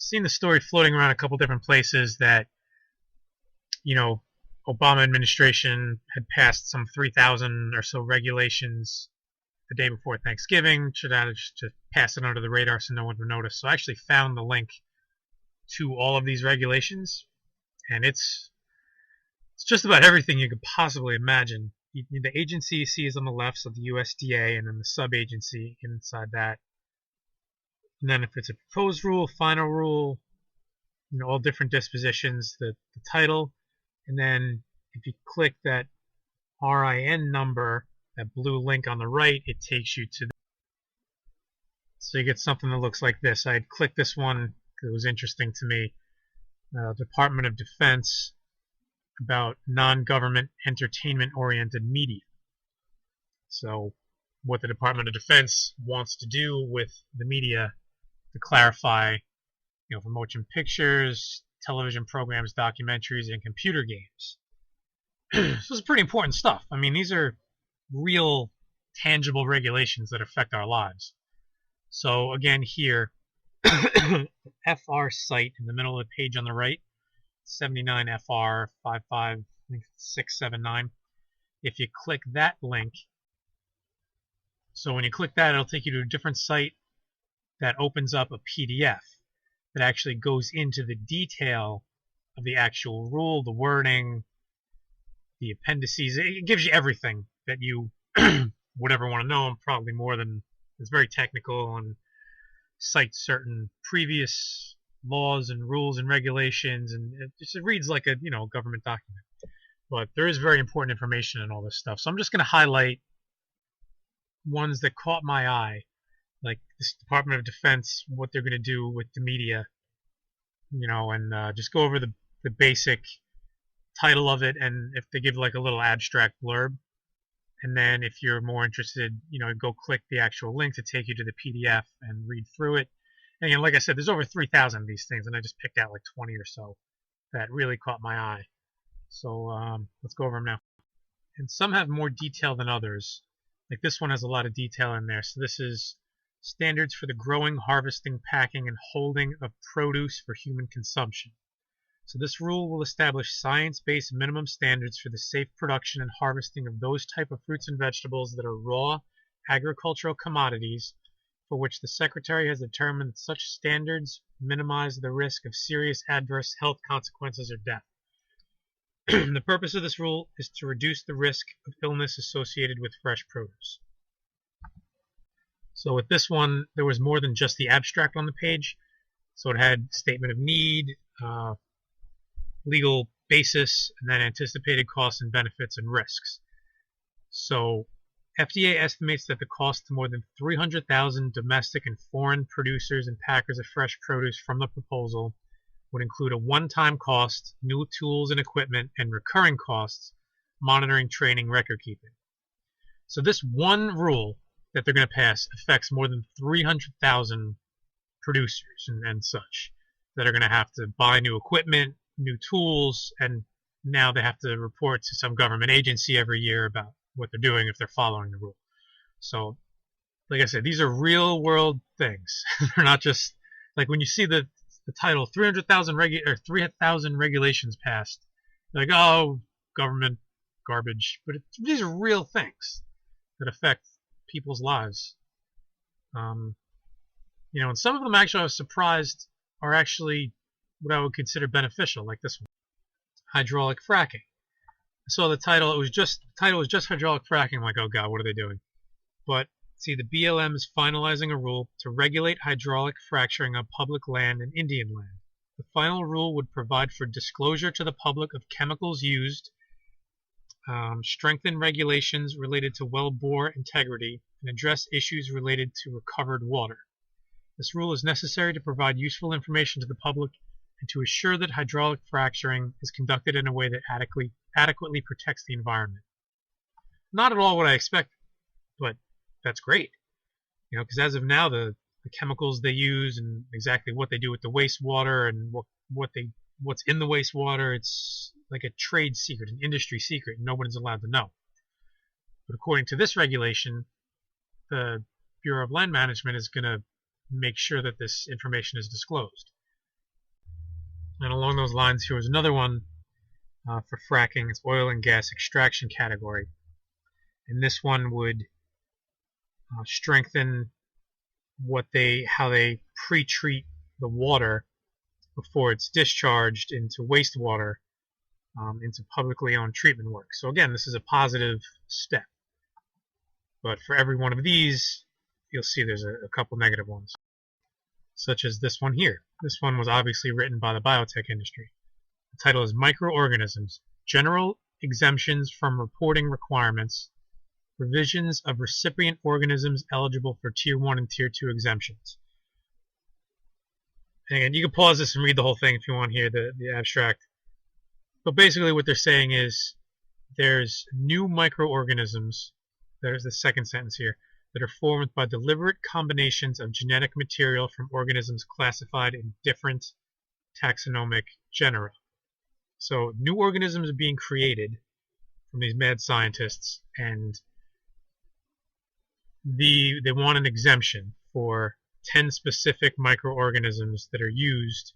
seen the story floating around a couple different places that, you know, Obama administration had passed some 3,000 or so regulations the day before Thanksgiving. Should have just to pass it under the radar so no one would notice. So I actually found the link to all of these regulations, and it's just about everything you could possibly imagine. The agency you see is on the left, so the USDA, and then the sub-agency inside that. And then if it's a proposed rule, final rule, all different dispositions, the title, and then if you click that RIN number, that blue link on the right, it takes you to so you get something that looks like this. I had clicked this one because it was interesting to me. Department of Defense about non-government entertainment-oriented media. So what the Department of Defense wants to do with the media to clarify, for motion pictures, television programs, documentaries, and computer games. So this is pretty important stuff. I mean, these are real, tangible regulations that affect our lives. So again, here, FR site in the middle of the page on the right, 79 FR 55679. If you click that link, so when you click that, it'll take you to a different site that opens up a PDF that actually goes into the detail of the actual rule, the wording, the appendices. It gives you everything that you would ever want to know, and probably more than. It's very technical and cites certain previous laws and rules and regulations, and it just reads like a government document. But there is very important information in all this stuff. So I'm just going to highlight ones that caught my eye, like this Department of Defense, what they're going to do with the media, and just go over the basic title of it, and if they give like a little abstract blurb. And then if you're more interested, go click the actual link to take you to the PDF and read through it. And like I said, there's over 3,000 of these things, and I just picked out like 20 or so that really caught my eye. So let's go over them now. And some have more detail than others. Like this one has a lot of detail in there. So this is standards for the growing, harvesting, packing, and holding of produce for human consumption. So this rule will establish science-based minimum standards for the safe production and harvesting of those type of fruits and vegetables that are raw agricultural commodities for which the Secretary has determined that such standards minimize the risk of serious adverse health consequences or death. The purpose of this rule is to reduce the risk of illness associated with fresh produce. So with this one, there was more than just the abstract on the page. So it had statement of need, legal basis, and then anticipated costs and benefits and risks. So FDA estimates that the cost to more than 300,000 domestic and foreign producers and packers of fresh produce from the proposal would include a one-time cost, new tools and equipment, and recurring costs, monitoring, training, record keeping. So this one rule that they're going to pass affects more than 300,000 producers and such that are going to have to buy new equipment, new tools, and now they have to report to some government agency every year about what they're doing if they're following the rule. So, like I said, these are real world things. They're not just like when you see the title 300,000 regulations passed. Like, oh, government garbage, but these are real things that affect people's lives. And some of them actually I was surprised are actually what I would consider beneficial, like this one, hydraulic fracking. I saw the title; the title was just hydraulic fracking. I'm like, oh god, what are they doing? But see, the BLM is finalizing a rule to regulate hydraulic fracturing on public land and Indian land. The final rule would provide for disclosure to the public of chemicals used, strengthen regulations related to well bore integrity, and address issues related to recovered water. This rule is necessary to provide useful information to the public and to assure that hydraulic fracturing is conducted in a way that adequately protects the environment. Not at all what I expected, but that's great. Because as of now, the chemicals they use and exactly what they do with the wastewater and what's in the wastewater, it's like a trade secret, an industry secret, and nobody's allowed to know. But according to this regulation, the Bureau of Land Management is going to make sure that this information is disclosed. And along those lines, here was another one for fracking. It's oil and gas extraction category. And this one would strengthen how they pre-treat the water before it's discharged into wastewater into publicly owned treatment work. So again, this is a positive step. But for every one of these, you'll see there's a couple negative ones, such as this one here. This one was obviously written by the biotech industry. The title is Microorganisms, General Exemptions from Reporting Requirements, Revisions of Recipient Organisms Eligible for Tier 1 and Tier 2 Exemptions. And you can pause this and read the whole thing if you want here, the abstract. But basically what they're saying is there's new microorganisms, there's the second sentence here, that are formed by deliberate combinations of genetic material from organisms classified in different taxonomic genera. So new organisms are being created from these mad scientists, and they want an exemption for 10 specific microorganisms that are used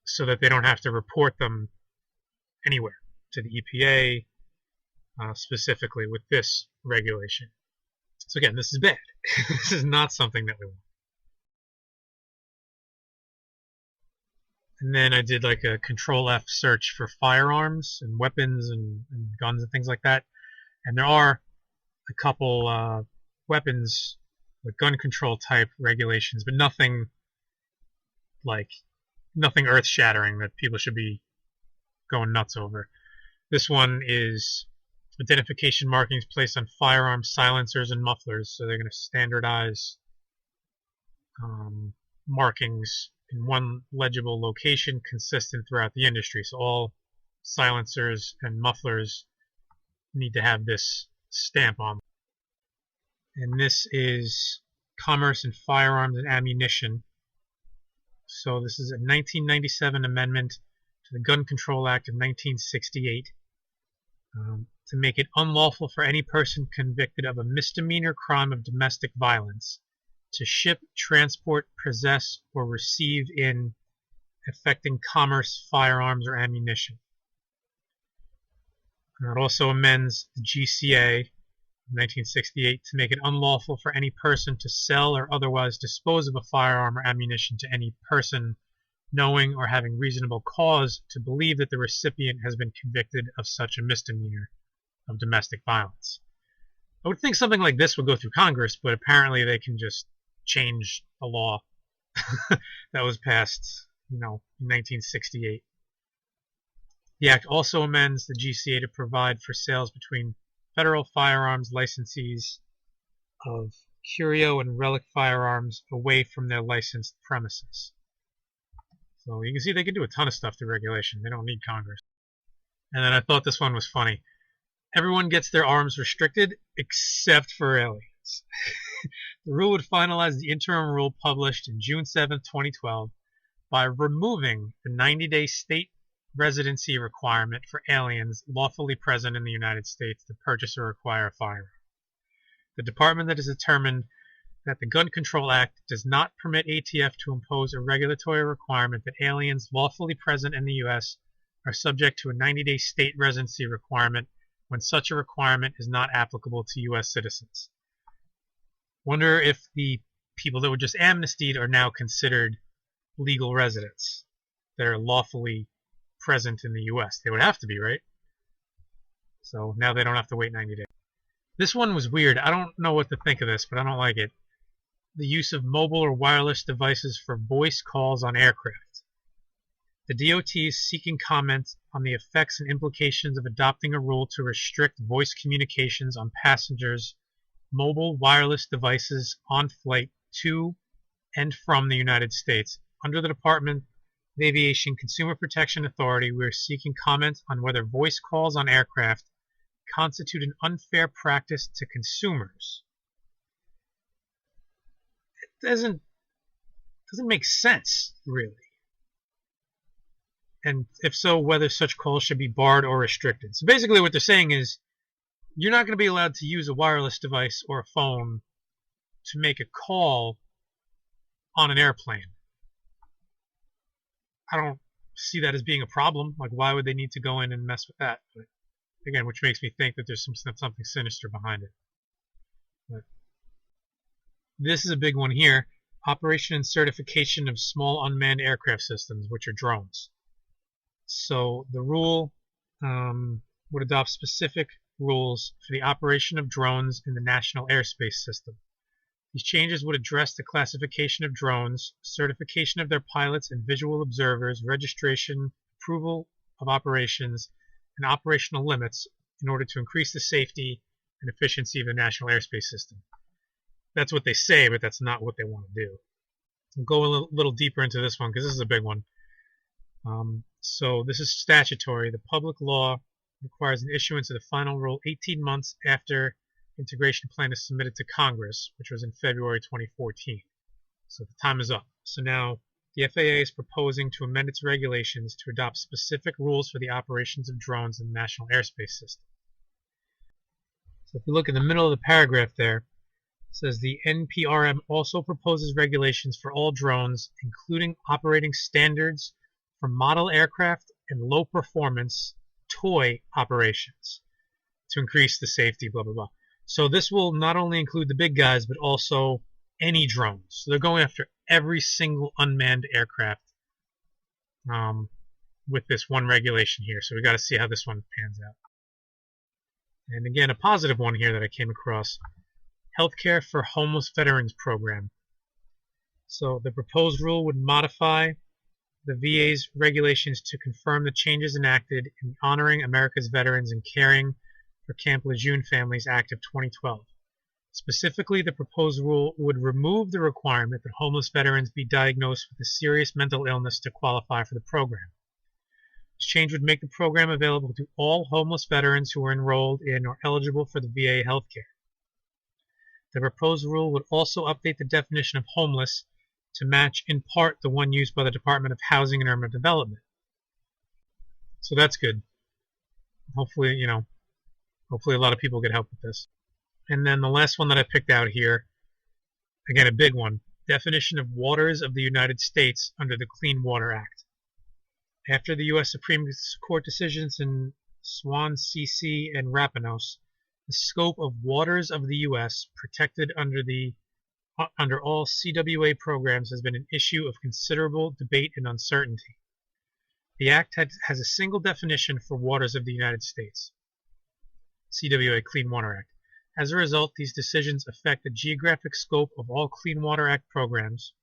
so that they don't have to report them anywhere to the EPA, specifically with this regulation. So again, this is bad. This is not something that we want. And then I did like a Control F search for firearms and weapons and guns and things like that. And there are a couple weapons with gun control type regulations, but nothing earth-shattering that people should be going nuts over. This one is identification markings placed on firearms, silencers, and mufflers. So they're going to standardize markings in one legible location consistent throughout the industry. So all silencers and mufflers need to have this stamp on them. And this is Commerce in Firearms and Ammunition. So this is a 1997 amendment to the Gun Control Act of 1968 to make it unlawful for any person convicted of a misdemeanor crime of domestic violence to ship, transport, possess, or receive in affecting commerce, firearms, or ammunition. It also amends the GCA 1968 to make it unlawful for any person to sell or otherwise dispose of a firearm or ammunition to any person knowing or having reasonable cause to believe that the recipient has been convicted of such a misdemeanor of domestic violence. I would think something like this would go through Congress, but apparently they can just change the law that was passed, in 1968. The Act also amends the GCA to provide for sales between federal firearms licensees of curio and relic firearms away from their licensed premises. So you can see they can do a ton of stuff through regulation. They don't need Congress. And then I thought this one was funny. Everyone gets their arms restricted except for aliens. The rule would finalize the interim rule published in June 7, 2012 by removing the 90-day state residency requirement for aliens lawfully present in the United States to purchase or acquire a firearm. The department that has determined that the Gun Control Act does not permit ATF to impose a regulatory requirement that aliens lawfully present in the U.S. are subject to a 90-day state residency requirement when such a requirement is not applicable to U.S. citizens. Wonder if the people that were just amnestied are now considered legal residents that are lawfully present in the U.S. They would have to be, right? So now they don't have to wait 90 days. This one was weird. I don't know what to think of this, but I don't like it. The use of mobile or wireless devices for voice calls on aircraft. The DOT is seeking comment on the effects and implications of adopting a rule to restrict voice communications on passengers' mobile wireless devices on flight to and from the United States. Under the Department of Aviation Consumer Protection Authority, we are seeking comment on whether voice calls on aircraft constitute an unfair practice to consumers. It doesn't make sense, really. And if so, whether such calls should be barred or restricted. So basically what they're saying is you're not going to be allowed to use a wireless device or a phone to make a call on an airplane. I don't see that as being a problem. Like, why would they need to go in and mess with that? But again, which makes me think that there's something sinister behind it. But this is a big one here. Operation and certification of small unmanned aircraft systems, which are drones. So the rule would adopt specific rules for the operation of drones in the national airspace system. These changes would address the classification of drones, certification of their pilots and visual observers, registration, approval of operations, and operational limits in order to increase the safety and efficiency of the national airspace system. That's what they say, but that's not what they want to do. We'll go a little deeper into this one because this is a big one. So this is statutory. The public law requires an issuance of the final rule 18 months after integration plan is submitted to Congress, which was in February 2014. So the time is up. So now the FAA is proposing to amend its regulations to adopt specific rules for the operations of drones in the national airspace system. So if you look in the middle of the paragraph there, it says the NPRM also proposes regulations for all drones, including operating standards for model aircraft and low-performance toy operations to increase the safety, blah, blah, blah. So this will not only include the big guys, but also any drones. So they're going after every single unmanned aircraft with this one regulation here. So we got to see how this one pans out. And again, a positive one here that I came across. Healthcare for Homeless Veterans Program. So the proposed rule would modify the VA's regulations to confirm the changes enacted in Honoring America's Veterans and Caring for Camp Lejeune Families Act of 2012. Specifically, the proposed rule would remove the requirement that homeless veterans be diagnosed with a serious mental illness to qualify for the program. This change would make the program available to all homeless veterans who are enrolled in or eligible for the VA health care. The proposed rule would also update the definition of homeless to match in part the one used by the Department of Housing and Urban Development. So that's good. Hopefully, hopefully a lot of people get help with this. And then the last one that I picked out here, again a big one, definition of waters of the United States under the Clean Water Act. After the U.S. Supreme Court decisions in Swan-CC and Rapinos, the scope of waters of the U.S. protected under all CWA programs has been an issue of considerable debate and uncertainty. The Act has a single definition for waters of the United States, CWA Clean Water Act. As a result, these decisions affect the geographic scope of all Clean Water Act programs.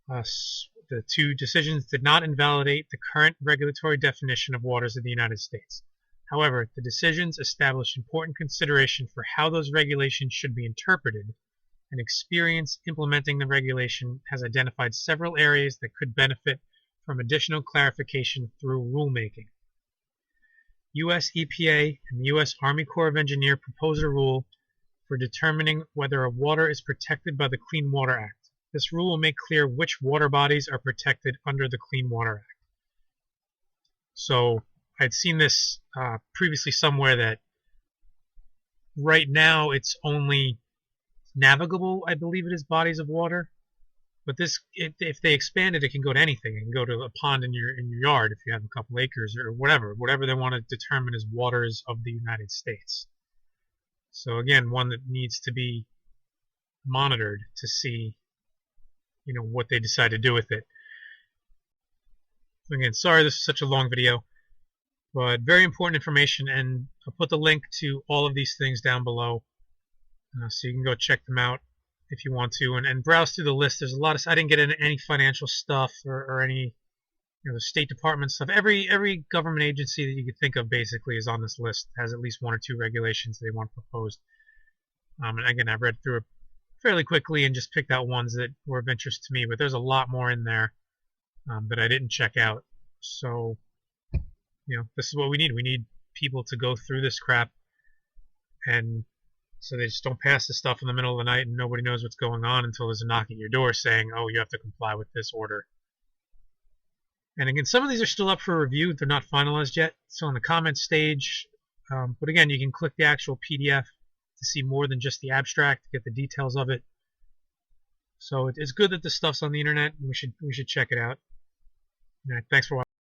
The two decisions did not invalidate the current regulatory definition of waters of the United States. However, the decisions establish important consideration for how those regulations should be interpreted, and experience implementing the regulation has identified several areas that could benefit from additional clarification through rulemaking. U.S. EPA and the U.S. Army Corps of Engineers propose a rule for determining whether a water is protected by the Clean Water Act. This rule will make clear which water bodies are protected under the Clean Water Act. So I'd seen this previously somewhere that right now it's only navigable, I believe it is, bodies of water. But this, if they expand it, it can go to anything. It can go to a pond in your yard if you have a couple acres or whatever they want to determine as waters of the United States. So again, one that needs to be monitored to see, what they decide to do with it. Again, sorry this is such a long video, but very important information, and I'll put the link to all of these things down below, so you can go check them out if you want to, and browse through the list. There's a lot of, I didn't get into any financial stuff or any the State Department stuff. Every government agency that you could think of basically is on this list. It has at least one or two regulations they want proposed. And again, I've read through it fairly quickly and just picked out ones that were of interest to me, but there's a lot more in there that I didn't check out. So this is what we need. We need people to go through this crap, and so they just don't pass this stuff in the middle of the night and nobody knows what's going on until there's a knock at your door saying, oh, you have to comply with this order. And again, some of these are still up for review. They're not finalized yet. So in the comment stage. But again, you can click the actual PDF to see more than just the abstract, to get the details of it. So it's good that this stuff's on the internet, and we should check it out. Thanks for watching.